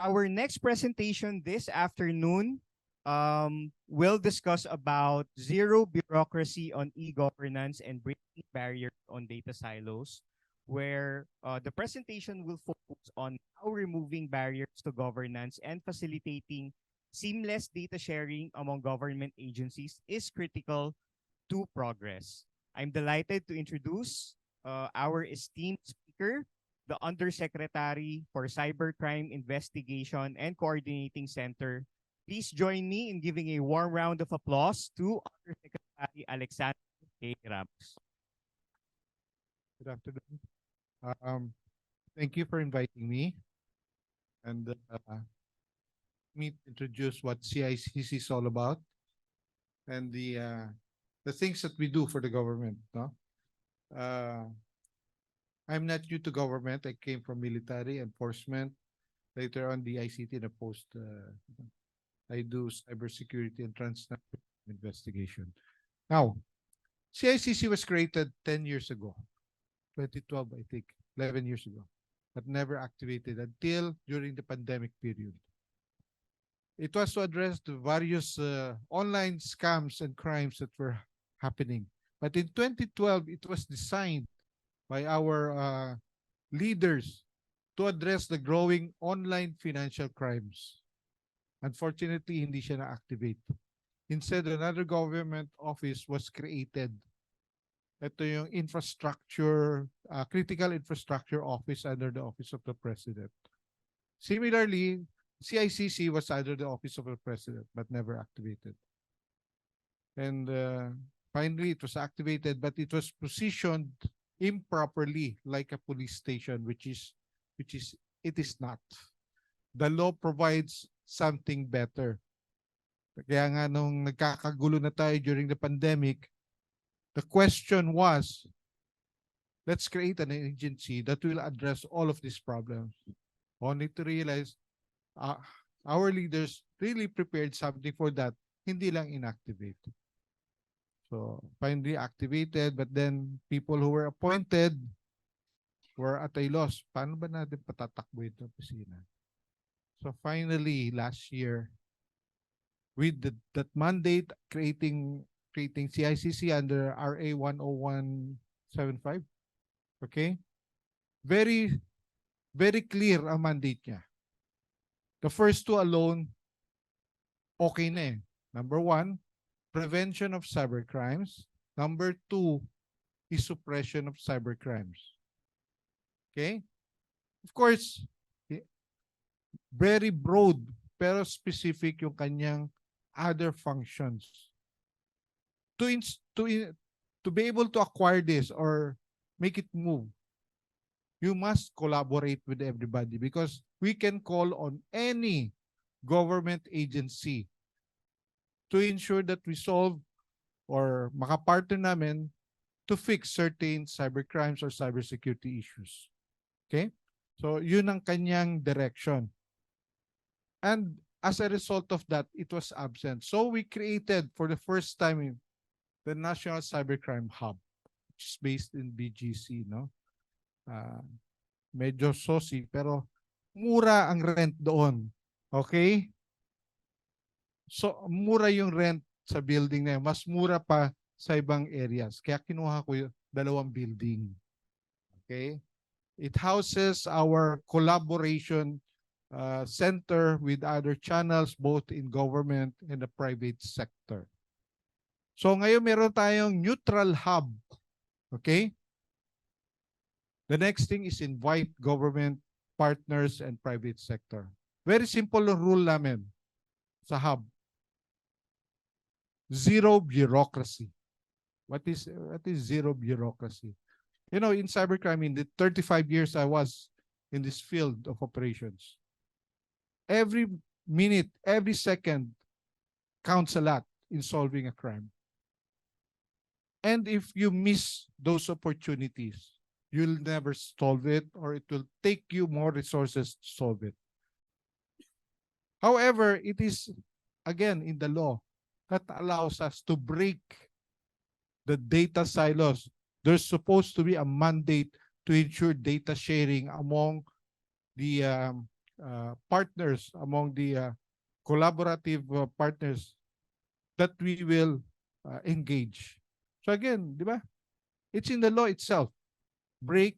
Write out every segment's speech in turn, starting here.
our next presentation this afternoon will discuss about zero bureaucracy on e-governance and breaking barriers on data silos, where the presentation will focus on how removing barriers to governance and facilitating seamless data sharing among government agencies is critical to progress. I'm delighted to introduce our esteemed speaker, the Undersecretary for Cybercrime Investigation and Coordinating Center. Please join me in giving a warm round of applause to Undersecretary Alexander K. Ramos. Good afternoon. Thank you for inviting me. And me introduce what CICC is all about and the things that we do for the government. No? I'm not new to government. I came from military enforcement. Later on, the ICT and the post. I do cybersecurity and transnational investigation. Now, CICC was created 10 years ago, 2012, I think, 11 years ago, but never activated until during the pandemic period. It was to address the various online scams and crimes that were happening. But in 2012, it was designed by our leaders to address the growing online financial crimes. Unfortunately, hindi siya na-activate. Instead, another government office was created. Ito yung infrastructure, critical infrastructure office under the office of the president. Similarly, CICC was under the office of the president but never activated. And finally, it was activated, but it was positioned improperly like a police station, which it is not. The law provides something better. Kaya nga nung nagkakagulo na tayo during the pandemic, the question was, let's create an agency that will address all of these problems. Only to realize our leaders really prepared something for that, hindi lang inactivate. So finally activated, but then people who were appointed were at a loss. Paano ba natin patatakbo ito opisina? So finally, last year, with that mandate, creating CICC under RA 10175, okay? Very, very clear ang mandate niya. The first two alone, okay na eh. Number one, prevention of cybercrimes. Number two is suppression of cybercrimes. Okay? Of course, very broad pero specific yung kanyang other functions. To be able to acquire this or make it move, you must collaborate with everybody because we can call on any government agency to ensure that we solve or makapartner namin to fix certain cybercrimes or cybersecurity issues. Okay? So, yun ang kanyang direction. And as a result of that, it was absent. So, we created for the first time the National Cybercrime Hub, which is based in BGC, no? Medyo saucy, pero mura ang rent doon. Okay? So, mura yung rent sa building na yun. Mas mura pa sa ibang areas. Kaya kinuha ko yung 2 building. Okay? It houses our collaboration center with other channels, both in government and the private sector. So, ngayon meron tayong neutral hub. Okay? The next thing is invite government partners and private sector. Very simple rule namin sa hub. Zero bureaucracy. What is zero bureaucracy? You know, in cybercrime, in the 35 years I was in this field of operations, every minute, every second counts a lot in solving a crime. And if you miss those opportunities, you'll never solve it, or it will take you more resources to solve it. However, it is, again, in the law that allows us to break the data silos. There's supposed to be a mandate to ensure data sharing among the partners, among the collaborative partners that we will engage. So again, di ba? It's in the law itself. Break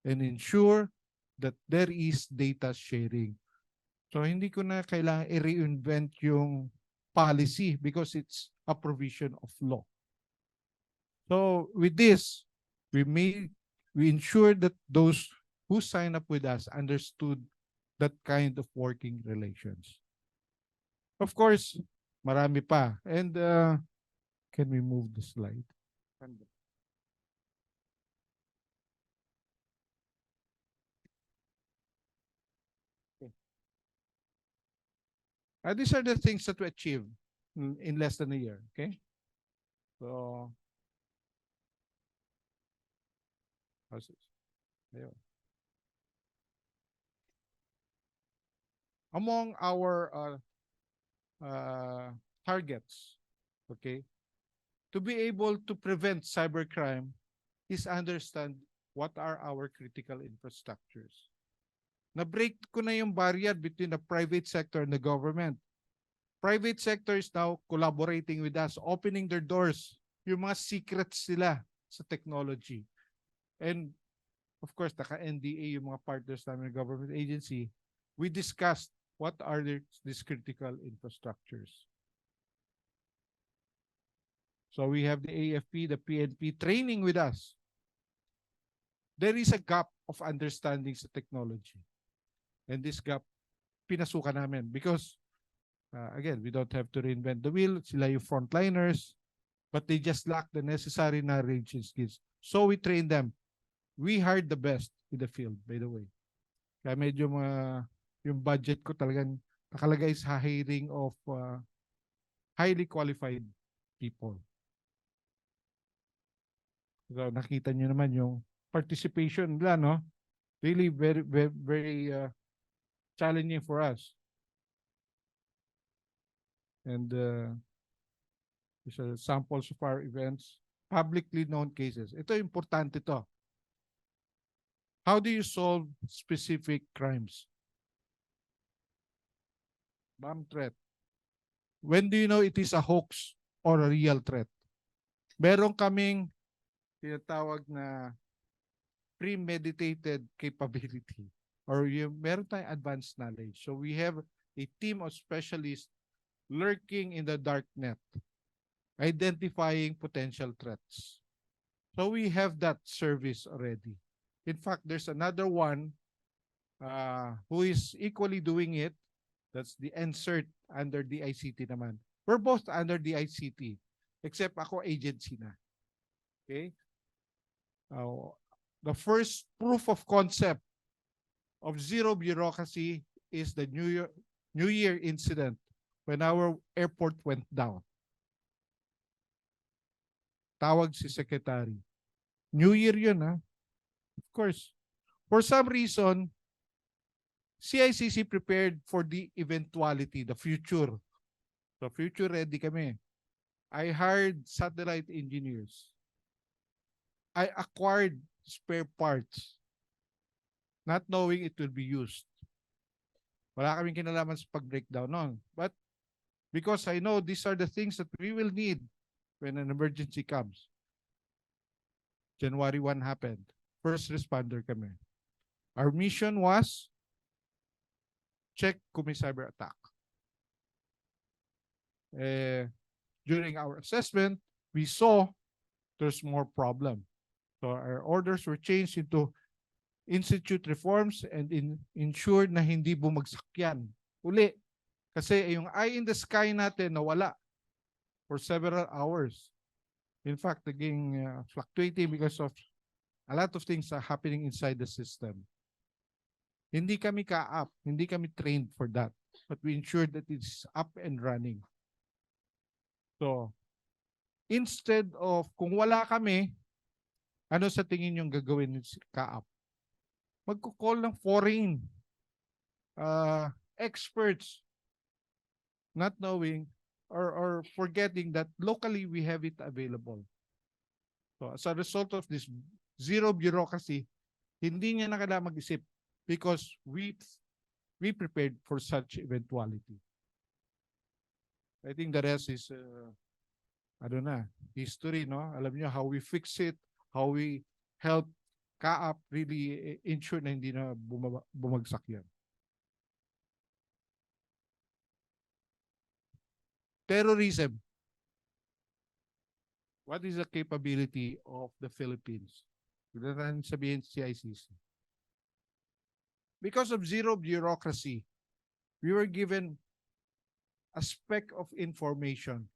and ensure that there is data sharing. So hindi ko na kailangan i-reinvent yung policy because it's a provision of law. So with this, we ensure that those who sign up with us understood that kind of working relations. Of course, marami pa. And can we move the slide? These are the things that we achieved in less than a year. Okay. So, among our targets, okay, to be able to prevent cybercrime is understand what are our critical infrastructures. Na-break ko na yung barrier between the private sector and the government. Private sector is now collaborating with us, opening their doors, yung mga secrets sila sa technology. And of course, naka-NDA yung mga partners namin ng government agency. We discussed what are these critical infrastructures. So we have the AFP, the PNP training with us. There is a gap of understanding sa technology. And this gap, pinasukan namin because, again, we don't have to reinvent the wheel. Sila yung frontliners, but they just lack the necessary knowledge and skills. So we train them. We hired the best in the field, by the way. Kaya medyo yung budget ko talagang nakalagay sa hiring of highly qualified people. So nakita nyo naman yung participation nila, no? Really very, very, very challenging for us. And these are samples of our events, publicly known cases. Ito importante to. How do you solve specific crimes? Bomb threat. When do you know it is a hoax or a real threat? Meron kaming tinatawag na premeditated capability or meron tayong advanced knowledge. So we have a team of specialists lurking in the dark net, identifying potential threats. So we have that service already. In fact, there's another one who is equally doing it. That's the insert under the ICT naman. We're both under the ICT, except ako agency na. Okay? The first proof of concept of zero bureaucracy is the New Year incident when our airport went down. Tawag si Secretary. New Year yun, ha? Of course. For some reason, CICC prepared for the eventuality, the future. So future ready kami. I hired satellite engineers. I acquired spare parts, not knowing it will be used. Wala kaming kinalaman sa pag-breakdown nun. But because I know these are the things that we will need when an emergency comes. January 1 happened. First responder kami. Our mission was check kung may cyber attack. During our assessment, we saw there's more problem. So our orders were changed into institute reforms and ensure na hindi bumagsak yan. Uli, kasi yung eye in the sky natin nawala for several hours. In fact, naging fluctuating because of a lot of things are happening inside the system. Hindi kami ka-up, hindi kami trained for that. But we ensured that it's up and running. So, instead of, kung wala kami, ano sa tingin yung gagawin ng ka-up? Magko-call ng foreign experts, not knowing or forgetting that locally we have it available. So, as a result of this zero bureaucracy, hindi niya na kailangan mag-isip because we we prepared for such eventuality. I think the rest is, I don't know, history, no? Alam niyo how we fix it, how we help Kaap really ensure na hindi na bumagsak yan. Terrorism. What is the capability of the Philippines? Huwag na sabihin CICC. Because of zero bureaucracy, we were given a speck of information,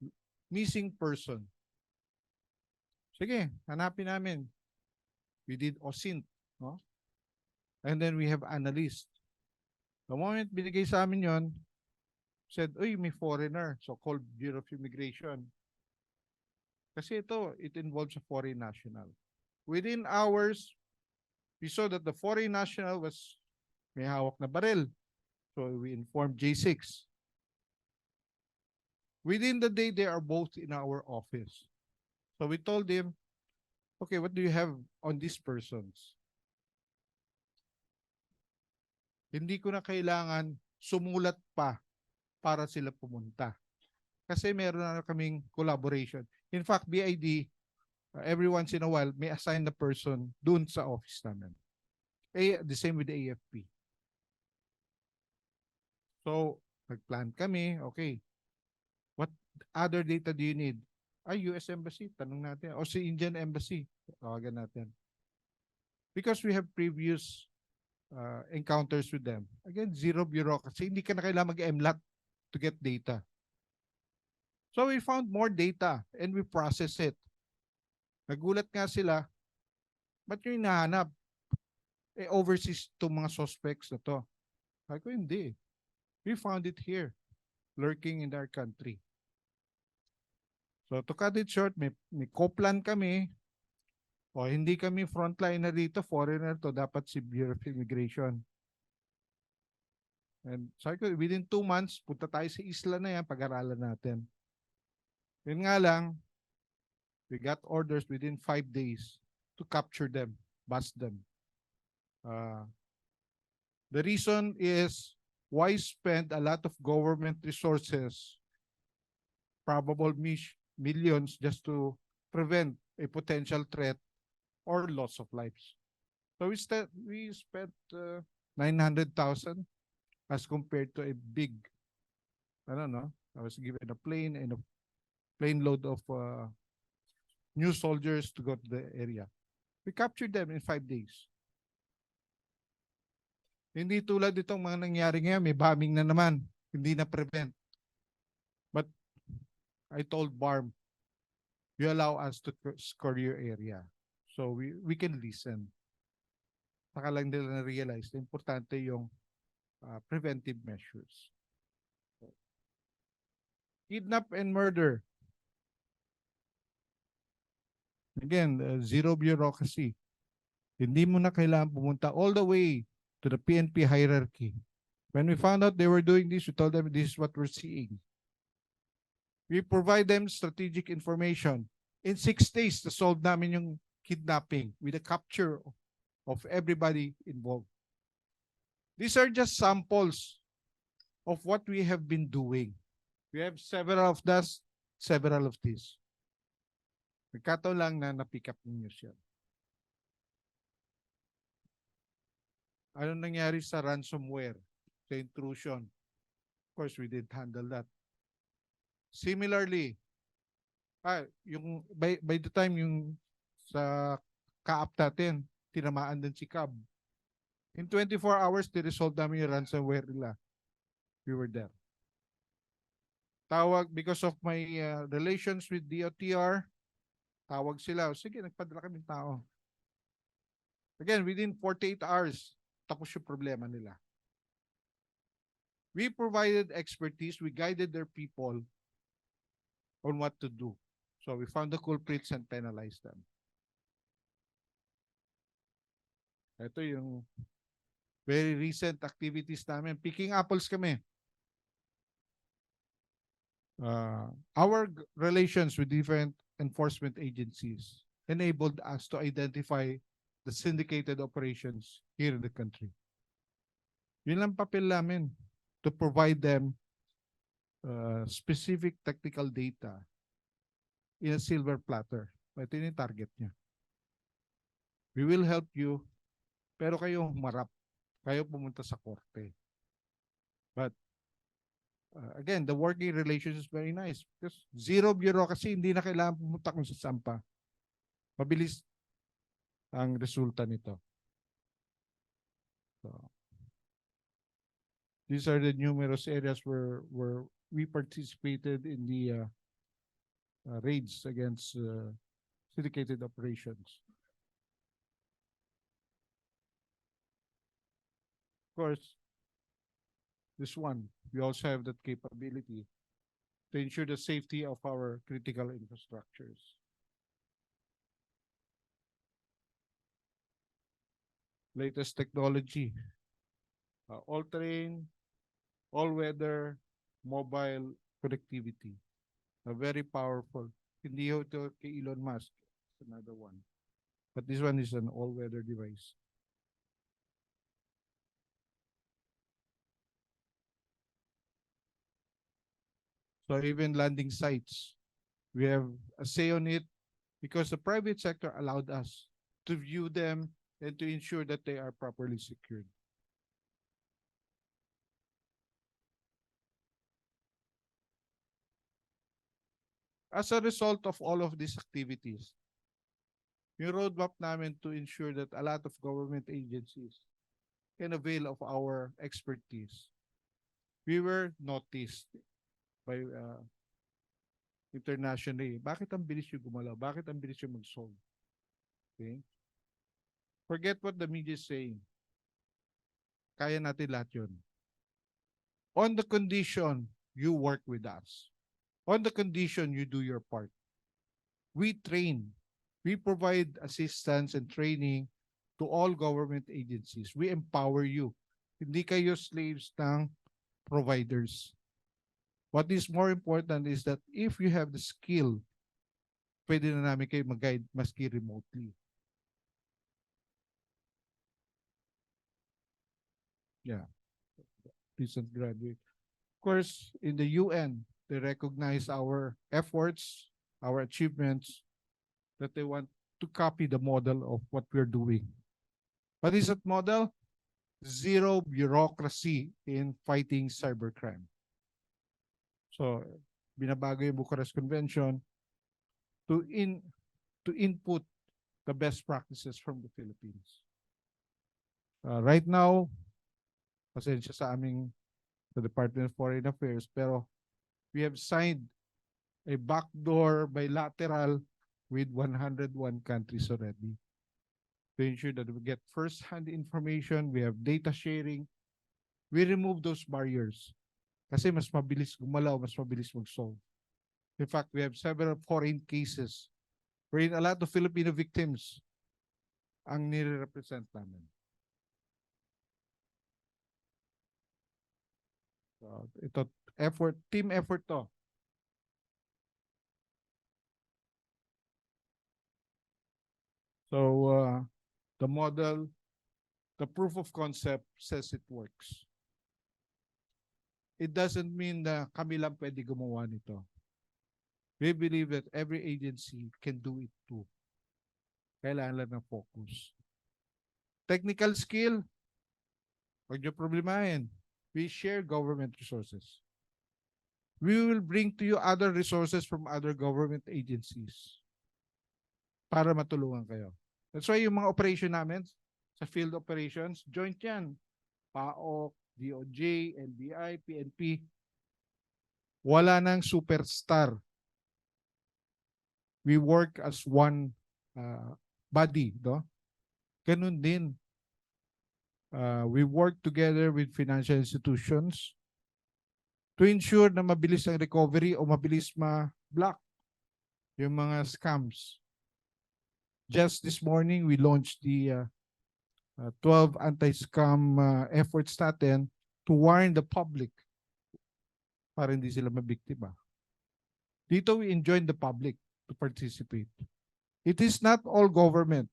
missing person. Sige, hanapin namin. We did OSINT, no? And then we have analyst. The moment binigay sa amin yon, said, uy, may foreigner, so-called Bureau of Immigration. Kasi ito, it involves a foreign national. Within hours, we saw that the foreign national may hawak na baril. So we informed J6. Within the day, they are both in our office. So we told him, okay, what do you have on these persons? Hindi ko na kailangan sumulat pa para sila pumunta. Kasi meron na kaming collaboration. In fact, BID, every once in a while, may assign the person dun sa office namin. The same with the AFP. So, nag-plan kami, okay. What other data do you need? US Embassy, tanong natin. O si Indian Embassy, tawagan natin. Because we have previous encounters with them. Again, zero bureaucracy. Hindi ka na kailangan mag-MLAT to get data. So we found more data and we process it. Nagulat nga sila, ba't nyo hinahanap? Overseas itong mga suspects na to. Sabi ko, hindi. We found it here, lurking in our country. So to cut it short, may co-plan kami. O hindi kami frontliner dito, foreigner to, dapat si Bureau of Immigration. And sabi ko, within 2 months, punta tayo sa isla na yan, pag-aralan natin. Yun nga lang, we got orders within 5 days to capture them, bust them. The reason is, why spend a lot of government resources, probable millions, just to prevent a potential threat or loss of lives? So we spent 900,000 as compared to a big, I don't know, I was given a plane and a plane load of new soldiers to go to the area. We captured them in 5 days. Hindi tulad itong mga nangyari ngayon, may bombing na naman, hindi na prevent. But I told BARM, you allow us to score your area. So we can listen. Saka lang nila na-realize na importante yung preventive measures. Kidnap and murder. Again, zero bureaucracy. Hindi mo na kailangan pumunta all the way to the PNP hierarchy. When we found out they were doing this, we told them this is what we're seeing. We provide them strategic information. In 6 days, to solve namin yung kidnapping with the capture of everybody involved. These are just samples of what we have been doing. We have several of these. Nagkataon lang na na-pick up ninyo siya. Anong nangyari sa ransomware, sa intrusion? Of course, we didn't handle that. Similarly, yung by the time yung sa Kaap natin, tinamaan din si Cab. In 24 hours, di-resolve namin yung ransomware nila. We were there. Tawag, because of my relations with DOTR, tawag sila. Sige, nagpadala kami tao. Again, within 48 hours, tapos yung problema nila. We provided expertise. We guided their people on what to do. So we found the culprits and penalized them. Ito yung very recent activities namin. Picking apples kami. Our relations with different enforcement agencies enabled us to identify the syndicated operations here in the country. Yun lang papel namin, to provide them specific technical data in a silver platter. Ito yung target niya. We will help you, pero kayo humarap. Kayo pumunta sa korte. But again, the working relations is very nice. Because zero bureaucracy, hindi na kailangan pumunta kung sa sampa. Mabilis ang resulta nito. So, these are the numerous areas where we participated in the raids against syndicated operations. Of course, this one, we also have that capability to ensure the safety of our critical infrastructures. Latest technology, all-terrain, all-weather, mobile connectivity. Very powerful. Hindi ho ito kay Elon Musk. It's another one. But this one is an all-weather device. So even landing sites, we have a say on it because the private sector allowed us to view them and to ensure that they are properly secured. As a result of all of these activities, yung roadmap namin to ensure that a lot of government agencies can avail of our expertise. We were noticed by internationally. Bakit ang bilis yung gumalaw? Bakit ang bilis yung mag-solve? Okay? Forget what the media is saying. Kaya natin lahat yun. On the condition you work with us. On the condition you do your part. We train. We provide assistance and training to all government agencies. We empower you. Hindi kayo slaves ng providers. What is more important is that if you have the skill, pwede na namin kayo mag-guide maski remotely. Yeah. Recent graduate. Of course, in the UN, they recognize our efforts, our achievements, that they want to copy the model of what we're doing. What is that model? Zero bureaucracy in fighting cybercrime. So, binabago yung Bucharest Convention to input the best practices from the Philippines. Right now, pasensya sa aming the Department of Foreign Affairs, pero we have signed a backdoor bilateral with 101 countries already to ensure that we get first-hand information, we have data sharing, we remove those barriers. Kasi mas mabilis gumalaw, mas mabilis mag-solve. In fact, we have several foreign cases wherein a lot of Filipino victims ang nire-represent namin. So, ito, team effort to. So, the model, the proof of concept says it works. It doesn't mean na kami lang pwede gumawa nito. We believe that every agency can do it too. Kailangan lang ng focus. Technical skill, huwag niyo problemahin. We share government resources. We will bring to you other resources from other government agencies para matulungan kayo. That's why yung mga operation namin sa field operations, joint yan. PAOK, DOJ, NBI, PNP. Wala nang superstar. We work as one body. No? Ganun din. We work together with financial institutions to ensure na mabilis ang recovery o mabilis ma-block yung mga scams. Just this morning, we launched the 12 anti-scam efforts natin to warn the public para hindi sila mabiktima. Dito, we enjoin the public to participate. It is not all government.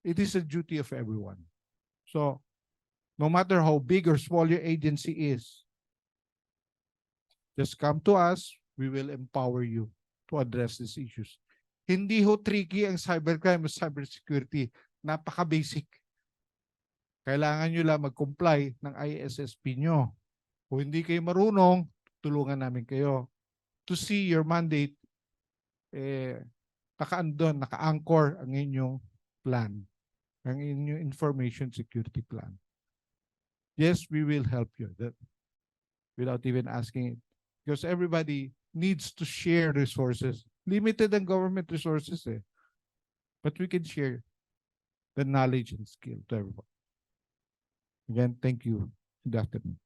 It is a duty of everyone. So, No matter how big or small your agency is, just come to us. We will empower you to address these issues. Hindi ho tricky ang cybercrime o cybersecurity. Napaka-basic. Kailangan nyo lang mag-comply ng ISSP nyo. Kung hindi kayo marunong, tulungan namin kayo to see your mandate naka-andon, naka-anchor ang inyong plan, ang inyong information security plan. Yes, we will help you without even asking it. Because everybody needs to share resources. Limited ang government resources but we can share the knowledge and skill to everyone. Again, thank you. Good afternoon.